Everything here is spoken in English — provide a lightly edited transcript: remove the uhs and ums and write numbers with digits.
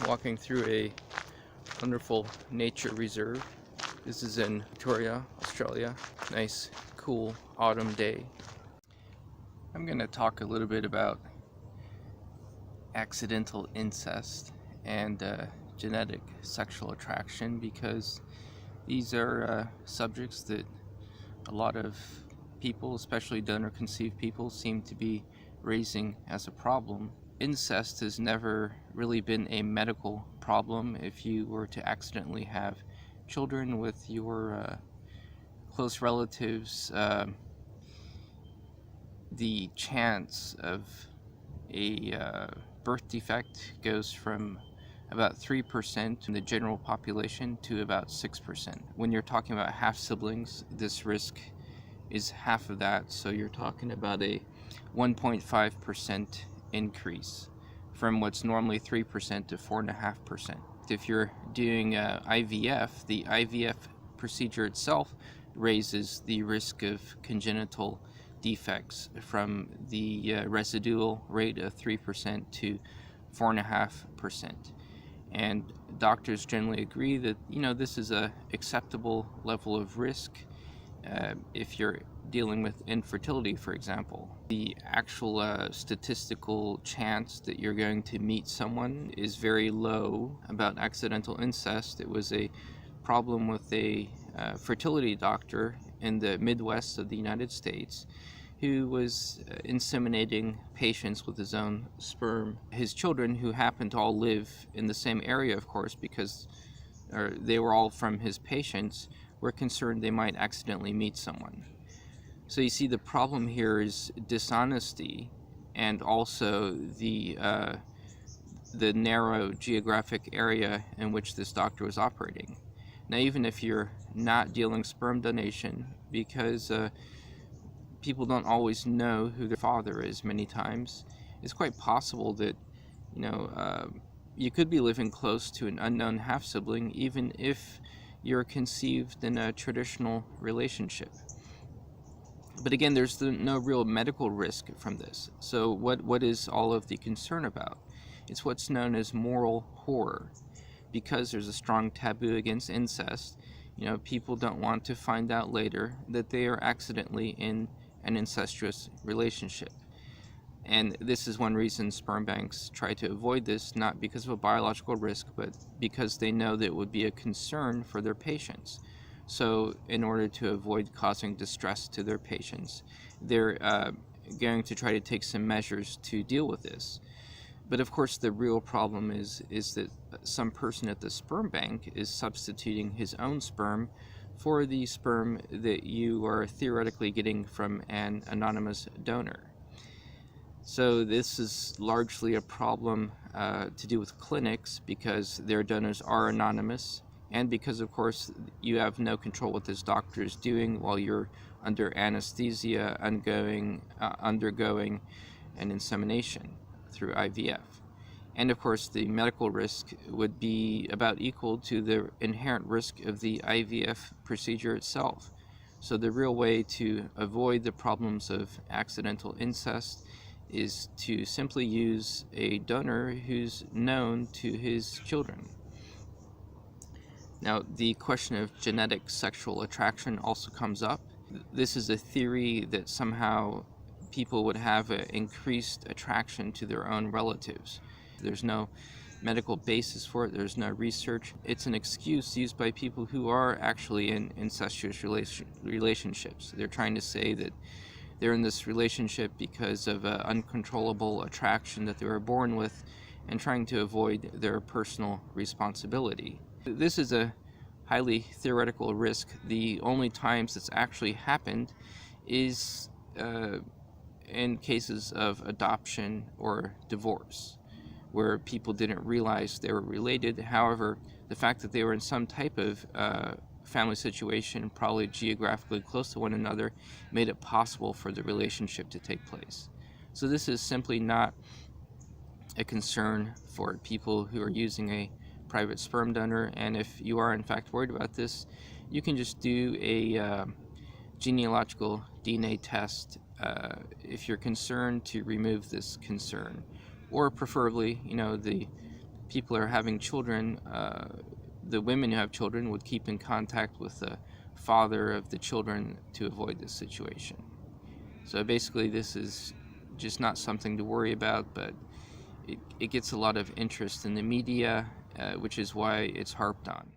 walking through a wonderful nature reserve. This is in Victoria, Australia. Nice, cool autumn day. I'm going to talk a little bit about accidental incest and genetic sexual attraction, because these are subjects that a lot of people, especially donor-conceived people, seem to be raising as a problem. Incest has never really been a medical problem. If you were to accidentally have children with your close relatives, the chance of a birth defect goes from about 3% in the general population to about 6%. When you're talking about half siblings, this risk is half of that, so you're talking about a 1.5% increase from what's normally 3% to 4.5%. If you're doing IVF, the IVF procedure itself raises the risk of congenital defects from the residual rate of 3% to 4.5%. And doctors generally agree that, this is a acceptable level of risk if you're dealing with infertility, for example. The actual statistical chance that you're going to meet someone is very low about accidental incest. It was a problem with a fertility doctor in the Midwest of the United States who was inseminating patients with his own sperm. His children, who happened to all live in the same area, of course, because they were all from his patients, were concerned they might accidentally meet someone. So you see, the problem here is dishonesty, and also the narrow geographic area in which this doctor was operating. Now, even if you're not dealing sperm donation, because people don't always know who their father is many times, it's quite possible that you could be living close to an unknown half-sibling, even if you're conceived in a traditional relationship. But again, there's no real medical risk from this. So what is all of the concern about? It's what's known as moral horror. Because there's a strong taboo against incest, people don't want to find out later that they are accidentally in an incestuous relationship. And this is one reason sperm banks try to avoid this, not because of a biological risk, but because they know that it would be a concern for their patients. So in order to avoid causing distress to their patients, they're going to try to take some measures to deal with this. But of course, the real problem is that some person at the sperm bank is substituting his own sperm for the sperm that you are theoretically getting from an anonymous donor. So this is largely a problem to do with clinics, because their donors are anonymous, and because, of course, you have no control what this doctor is doing while you're under anesthesia, undergoing an insemination through IVF. And of course, the medical risk would be about equal to the inherent risk of the IVF procedure itself. So the real way to avoid the problems of accidental incest is to simply use a donor who's known to his children. Now, the question of genetic sexual attraction also comes up. This is a theory that somehow people would have an increased attraction to their own relatives. There's no medical basis for it. There's no research. It's an excuse used by people who are actually in incestuous relationships. They're trying to say that they're in this relationship because of an uncontrollable attraction that they were born with, and trying to avoid their personal responsibility. This is a highly theoretical risk. The only times it's actually happened is in cases of adoption or divorce, where people didn't realize they were related. However, the fact that they were in some type of family situation, probably geographically close to one another, made it possible for the relationship to take place. So this is simply not a concern for people who are using a private sperm donor. And if you are in fact worried about this, you can just do a genealogical DNA test if you're concerned to remove this concern. Or preferably, the people are having children, the women who have children would keep in contact with the father of the children to avoid this situation. So basically, this is just not something to worry about, but it gets a lot of interest in the media, which is why it's harped on.